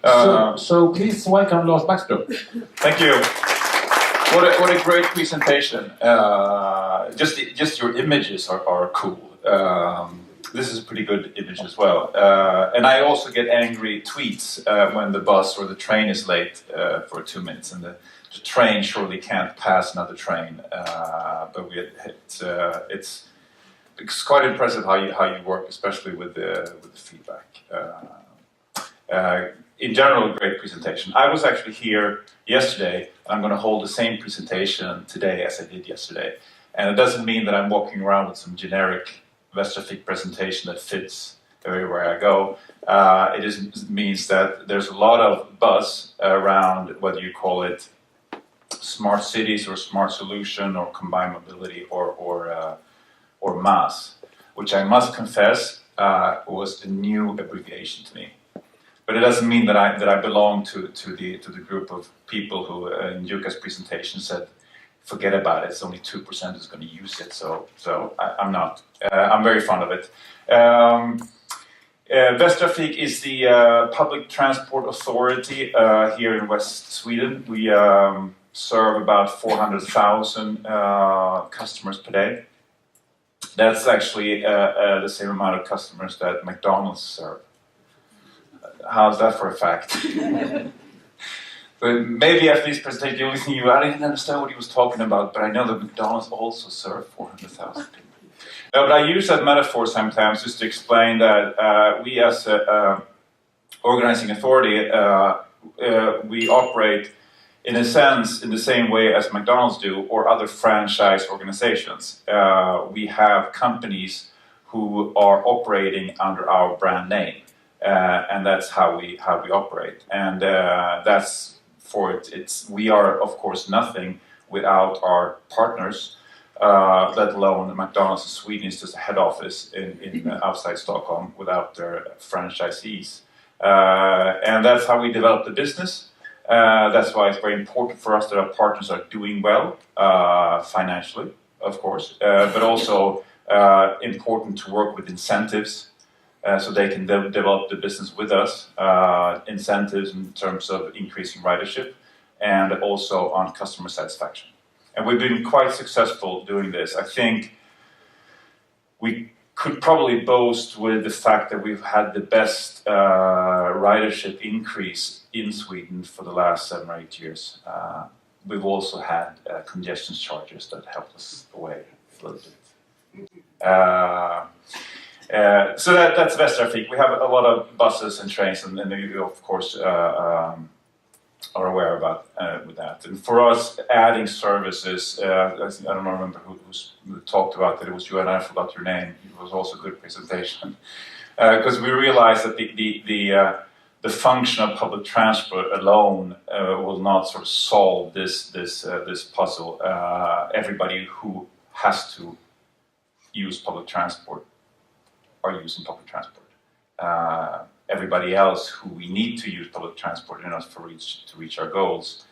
So please welcome Lars Backstro. Thank you. What a great presentation. Just your images are cool. This is a pretty good image as well. And I also get angry tweets when the bus or the train is late for 2 minutes, and the train surely can't pass another train. But it's quite impressive how you work, especially with the feedback. In general, great presentation. I was actually here yesterday. I'm going to hold the same presentation today as I did yesterday. And it doesn't mean that I'm walking around with some generic Västtrafik presentation that fits everywhere I go. It means that there's a lot of buzz around whether you call it smart cities or smart solution or combined mobility or MAS, which I must confess was a new abbreviation to me. But it doesn't mean that I belong to the group of people who in Jukka's presentation said, forget about it. It's only 2% is going to use it. So I'm not. I'm very fond of it. Västtrafik is the public transport authority here in West Sweden. We serve about 400,000 customers per day. That's actually the same amount of customers that McDonald's serve. How's that for a fact? But maybe after this presentation, the only thing I didn't understand what he was talking about, but I know that McDonald's also serve 400,000 people. No, but I use that metaphor sometimes just to explain that we as an organizing authority, we operate in a sense in the same way as McDonald's do or other franchise organizations. We have companies who are operating under our brand name. And that's how we operate, and that's for it. We are of course nothing without our partners, let alone McDonald's in Sweden is just a head office in outside Stockholm without their franchisees, and that's how we develop the business. That's why it's very important for us that our partners are doing well financially, of course, but also important to work with incentives. So they can develop the business with us, incentives in terms of increasing ridership, and also on customer satisfaction. And we've been quite successful doing this. I think we could probably boast with the fact that we've had the best ridership increase in Sweden for the last 7 or 8 years. We've also had congestion charges that helped us away a little bit. So that's Västtrafik. We have a lot of buses and trains, and you of course are aware about with that. And for us, adding services, I don't remember who talked about that. It was you, and I forgot your name. It was also a good presentation because we realized that the function of public transport alone will not sort of solve this puzzle. Everybody who has to use public transport are using public transport. Everybody else who we need to use public transport in order to reach our goals,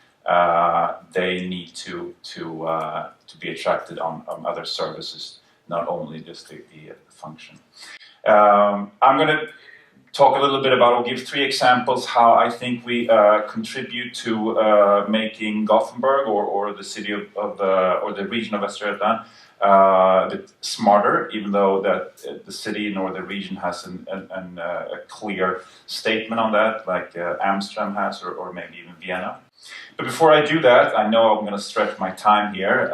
they need to be attracted on other services, not only just the function. I'm going to talk a little bit about. I'll give 3 examples how I think we contribute to making Gothenburg or the city of or the region of Västergötland a bit smarter, even though that the city nor the region has a clear statement on that, like Amsterdam has, or maybe even Vienna. But before I do that, I know I'm going to stretch my time here.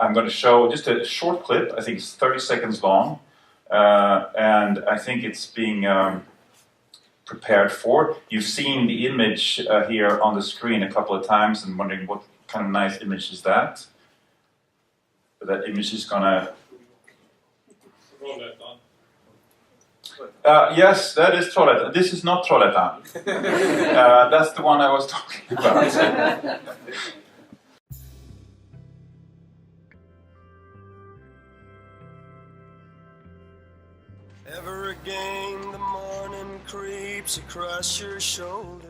I'm going to show just a short clip. I think it's 30 seconds long, and I think it's being prepared for. You've seen the image here on the screen a couple of times and wondering what kind of nice image is that. That image is gonna... yes, that is Trollhättan. This is not Trollhättan. That's the one I was talking about. Ever again the morning creeps across your shoulder.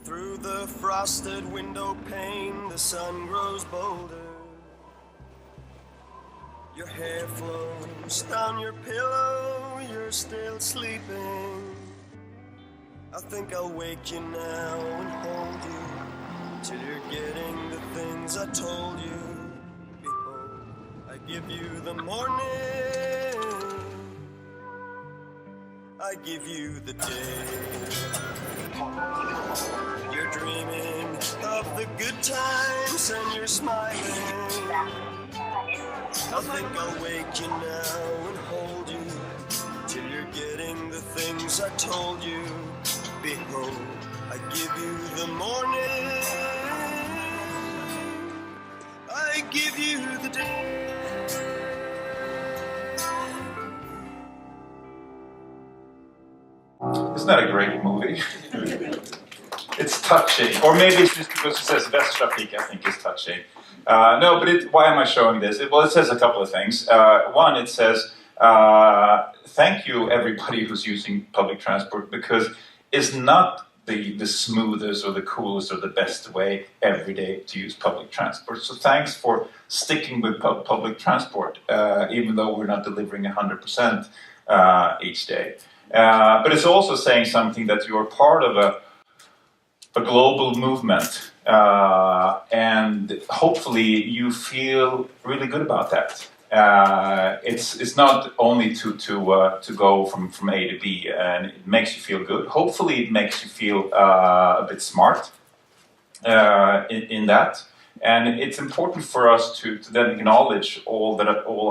Through the frosted window pane, the sun grows bolder. Your hair flows down your pillow, you're still sleeping. I think I'll wake you now and hold you till you're getting the things I told you. Behold, I give you the morning, I give you the day. You're dreaming of the good times and you're smiling. I think I'll wake you now and hold you till you're getting the things I told you. Behold, I give you the morning, I give you the day. Isn't that a great movie? It's touching, or maybe it's just because it says Västtrafik, I think is touching. No, but why am I showing this? Well, it says a couple of things. One, it says, thank you everybody who's using public transport, because it's not the smoothest or the coolest or the best way every day to use public transport. So thanks for sticking with public transport, even though we're not delivering 100% each day. But it's also saying something that you're part of a global movement, and hopefully you feel really good about that. It's not only to go from A to B, and it makes you feel good. Hopefully it makes you feel a bit smart in that. And it's important for us to then acknowledge all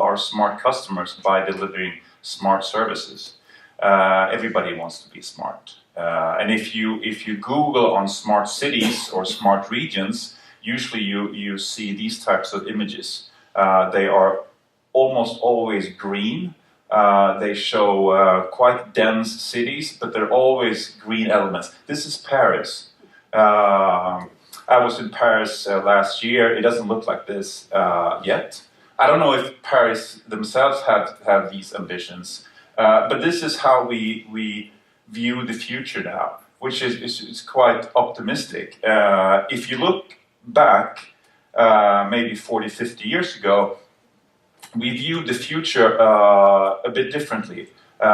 our smart customers by delivering smart services. Everybody wants to be smart. And if you Google on smart cities or smart regions, usually you see these types of images. They are almost always green. They show quite dense cities, but they're always green elements. This is Paris. I was in Paris last year. It doesn't look like this yet. I don't know if Paris themselves have these ambitions, but this is how we view the future now, which is quite optimistic. If you look back maybe 40, 50 years ago, we viewed the future a bit differently.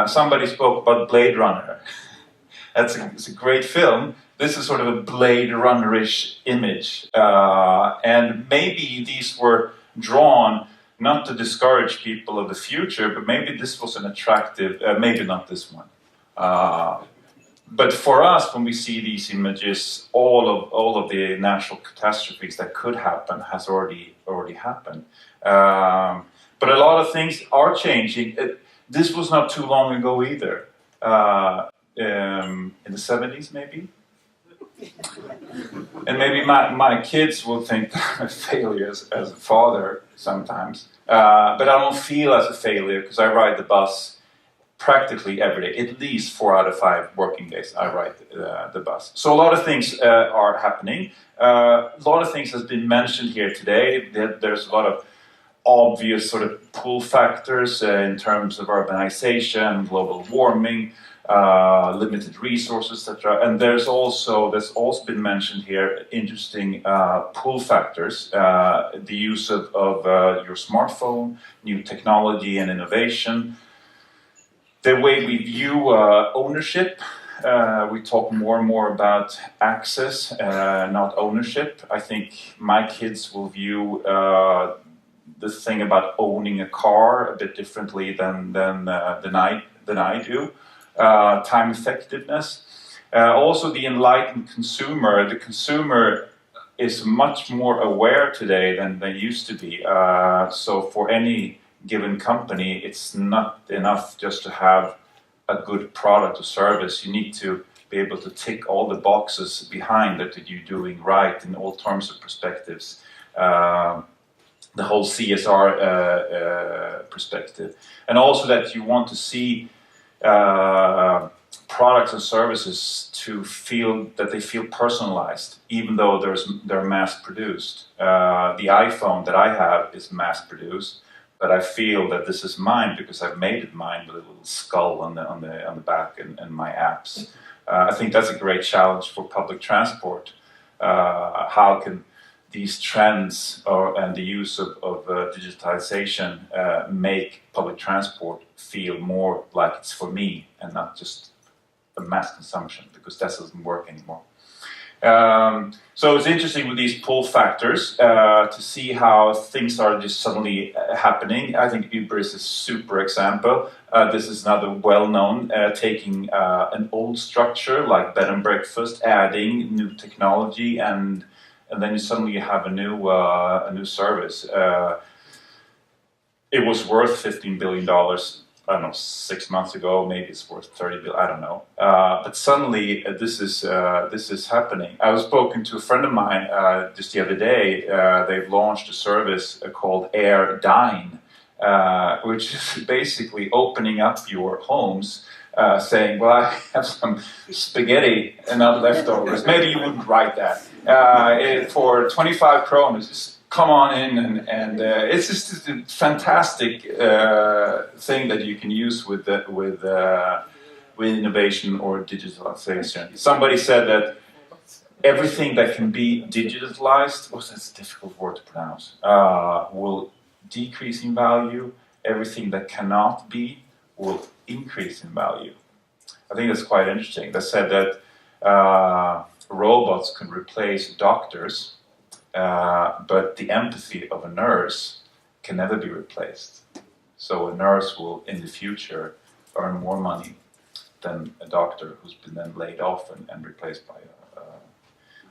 Somebody spoke about Blade Runner. It's a great film. This is sort of a Blade Runner-ish image. And maybe these were drawn not to discourage people of the future, but maybe this was an attractive, maybe not this one. But for us, when we see these images, all of the natural catastrophes that could happen has already happened. But a lot of things are changing. This was not too long ago either. In the 70s, maybe? And maybe my kids will think that I'm a failure as a father sometimes. But I don't feel as a failure because I ride the bus practically every day. At least 4 out of 5 working days I ride the bus. So a lot of things are happening. A lot of things has been mentioned here today. There's a lot of obvious sort of pull factors in terms of urbanization, global warming, limited resources, etc. And there's also been mentioned here interesting pull factors, the use of your smartphone, new technology and innovation, the way we view ownership. We talk more and more about access, not ownership. I think my kids will view the thing about owning a car a bit differently than I do. Time effectiveness. Also the enlightened consumer. The consumer is much more aware today than they used to be. So for any given company, it's not enough just to have a good product or service. You need to be able to tick all the boxes behind that you're doing right in all terms of perspectives. The whole CSR perspective. And also that you want to see products and services to feel that they feel personalized, even though they're mass produced. The iPhone that I have is mass produced, but I feel that this is mine because I've made it mine with a little skull on the back and my apps. I think that's a great challenge for public transport. How can these trends and the use of digitalization make public transport feel more like it's for me and not just a mass consumption, because that doesn't work anymore. So it's interesting with these pull factors to see how things are just suddenly happening. I think Uber is a super example. This is another well-known taking an old structure like bed and breakfast, adding new technology, and then you suddenly have a new service. It was worth $15 billion. I don't know, 6 months ago, maybe it's worth 30 billion, I don't know. But suddenly this is happening. I was spoken to a friend of mine just the other day. They've launched a service called Air Dine, which is basically opening up your homes, saying, well, I have some spaghetti and not leftovers. Maybe you wouldn't write that. For 25 kronas, just come on in, and it's just a fantastic thing that you can use with innovation or digitalization. Somebody said that everything that can be digitalized, that's a difficult word to pronounce, will decrease in value. Everything that cannot be will increase in value. I think that's quite interesting. They said that robots can replace doctors, but the empathy of a nurse can never be replaced. So a nurse will, in the future, earn more money than a doctor who's been then laid off and replaced by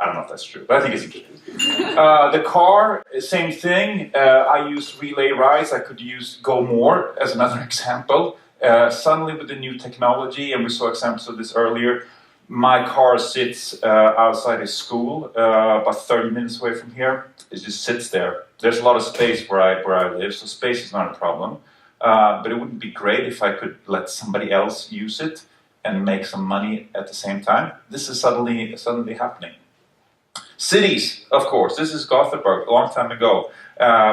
I don't know if that's true, but I think it's interesting. The car, same thing. I use relay rides. I could use Go More as another example. Suddenly with the new technology, and we saw examples of this earlier, my car sits outside a school, about 30 minutes away from here. It just sits there. There's a lot of space where I live, so space is not a problem. But it wouldn't be great if I could let somebody else use it and make some money at the same time. This is suddenly happening. Cities, of course. This is Gothenburg, a long time ago.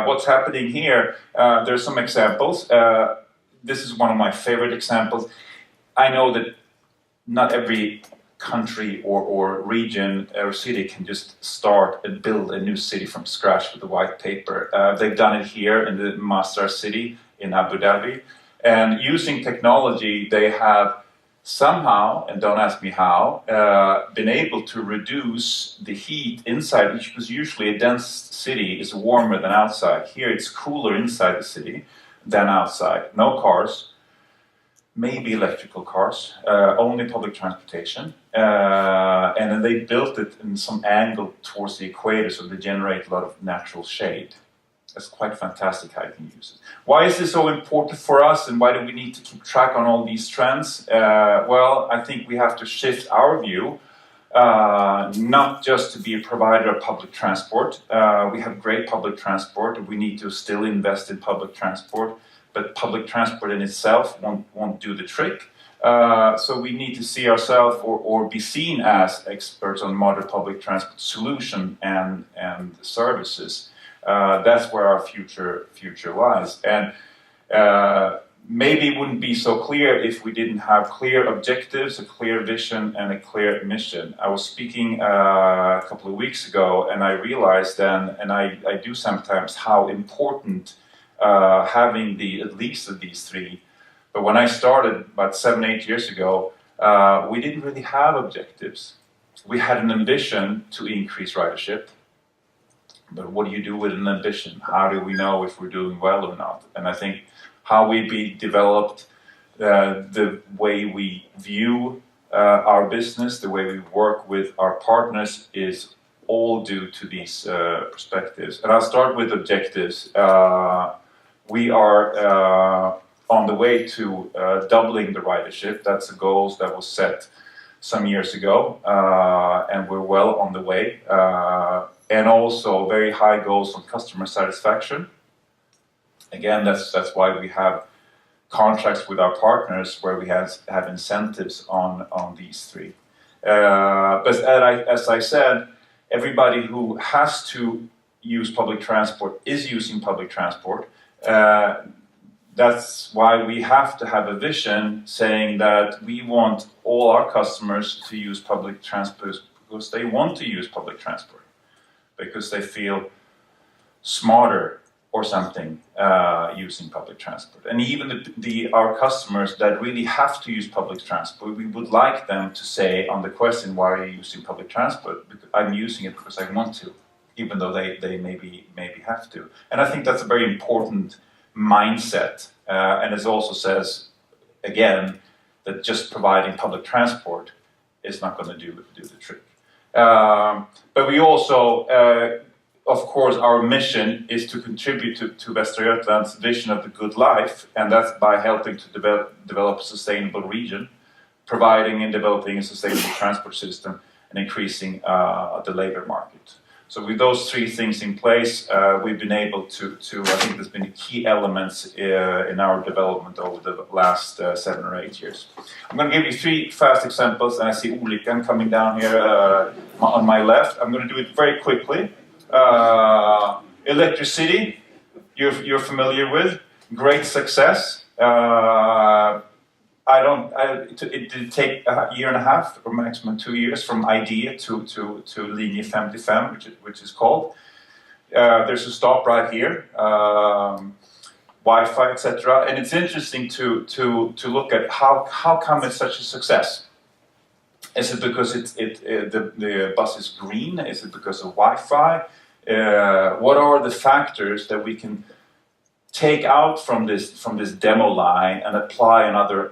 What's happening here? There's some examples. This is one of my favorite examples. I know that not every country or region or city can just start and build a new city from scratch with a white paper. They've done it here in the Masdar city in Abu Dhabi. And using technology, they have somehow, and don't ask me how, been able to reduce the heat inside, because usually a dense city is warmer than outside. Here it's cooler inside the city than outside. No cars, maybe electrical cars, only public transportation. And then they built it in some angle towards the equator, so they generate a lot of natural shade. That's quite fantastic how you can use it. Why is this so important for us, and why do we need to keep track on all these trends? Well, I think we have to shift our view, not just to be a provider of public transport. We have great public transport. We need to still invest in public transport, but public transport in itself won't do the trick. So we need to see ourselves or be seen as experts on modern public transport solution and services. That's where our future lies. And maybe it wouldn't be so clear if we didn't have clear objectives, a clear vision, and a clear mission. I was speaking a couple of weeks ago, and I realized then, and I do sometimes, how important having at least of these three. But when I started about 7-8 years ago, we didn't really have objectives. We had an ambition to increase ridership. But what do you do with an ambition? How do we know if we're doing well or not? And I think how we developed the way we view our business, the way we work with our partners is all due to these perspectives. And I'll start with objectives. We are on the way to doubling the ridership. That's the goals that was set some years ago, and we're well on the way. And also very high goals on customer satisfaction. Again, that's why we have contracts with our partners where we have incentives on these three. But as I said, everybody who has to use public transport is using public transport. That's why we have to have a vision saying that we want all our customers to use public transport because they want to use public transport. Because they feel smarter, or something using public transport. And even our customers that really have to use public transport, we would like them to say on the question, why are you using public transport? Because I'm using it because I want to, even though they maybe have to. And I think that's a very important mindset. And it also says, again, that just providing public transport is not going to do the trick. But we also, of course, our mission is to contribute to Västra Götaland's vision of the good life, and that's by helping to develop a sustainable region, providing and developing a sustainable transport system, and increasing the labor market. So with those three things in place, we've been able to I think there's been key elements in our development over the last 7 or 8 years. I'm going to give you 3 fast examples, and I see Ulrikan coming down here on my left. I'm going to do it very quickly. Electricity, you're familiar with, great success. It did take a year and a half, or maximum 2 years, from idea to Linje 55, which is called. There's a stop right here, Wi-Fi, etc. And it's interesting to look at how come it's such a success. Is it because the bus is green? Is it because of Wi-Fi? What are the factors that we can take out from this demo line and apply another?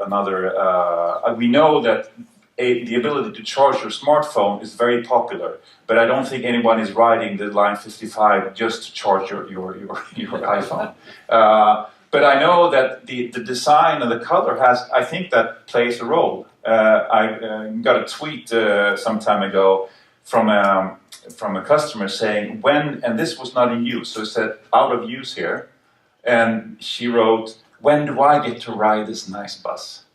We know that the ability to charge your smartphone is very popular, but I don't think anyone is riding the line 55 just to charge your iPhone. But I know that the design and the color I think that plays a role. I got a tweet some time ago from a customer saying and this was not in use, so it said out of use here. And she wrote, when do I get to ride this nice bus?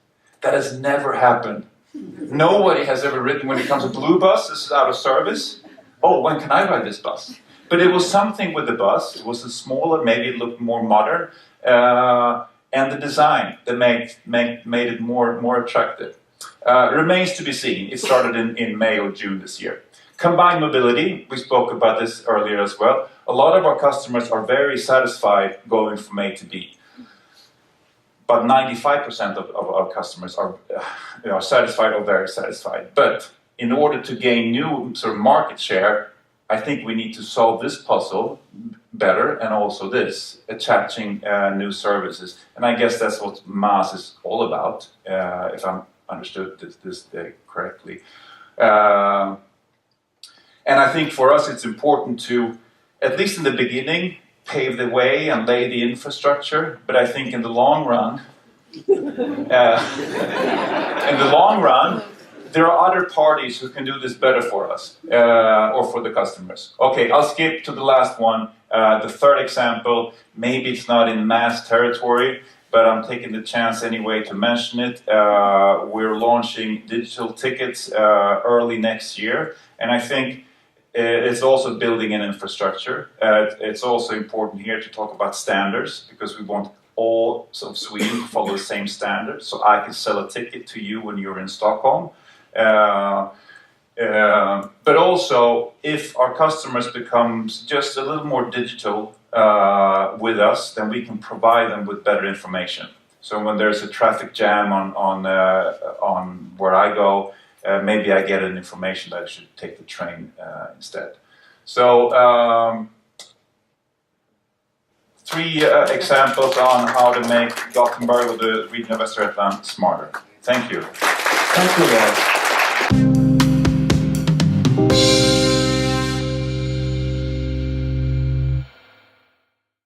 That has never happened. Nobody has ever written, when it comes to blue bus, this is out of service. Oh, when can I ride this bus? But it was something with the bus. It was a smaller, maybe it looked more modern. And the design that made it more attractive. Remains to be seen. It started in May or June this year. Combined mobility, we spoke about this earlier as well. A lot of our customers are very satisfied going from A to B. But 95% of our customers are satisfied or very satisfied. But in order to gain new sort of market share, I think we need to solve this puzzle better, and also this, attaching new services. And I guess that's what MAS is all about, if I understood this correctly. And I think for us it's important to, at least in the beginning, pave the way and lay the infrastructure. But I think in the long run, there are other parties who can do this better for us, or for the customers. Okay, I'll skip to the last one. The third example, maybe it's not in MAS territory, but I'm taking the chance anyway to mention it. We're launching digital tickets early next year, and I think it's also building an infrastructure. It's also important here to talk about standards, because we want all of Sweden to follow the same standards. So I can sell a ticket to you when you're in Stockholm. But also, if our customers become just a little more digital with us, then we can provide them with better information. So when there's a traffic jam on where I go, maybe I get an information that I should take the train instead. So 3 examples on how to make Gothenburg or the region of Västra Götaland smarter. Thank you. Thank you, Lars.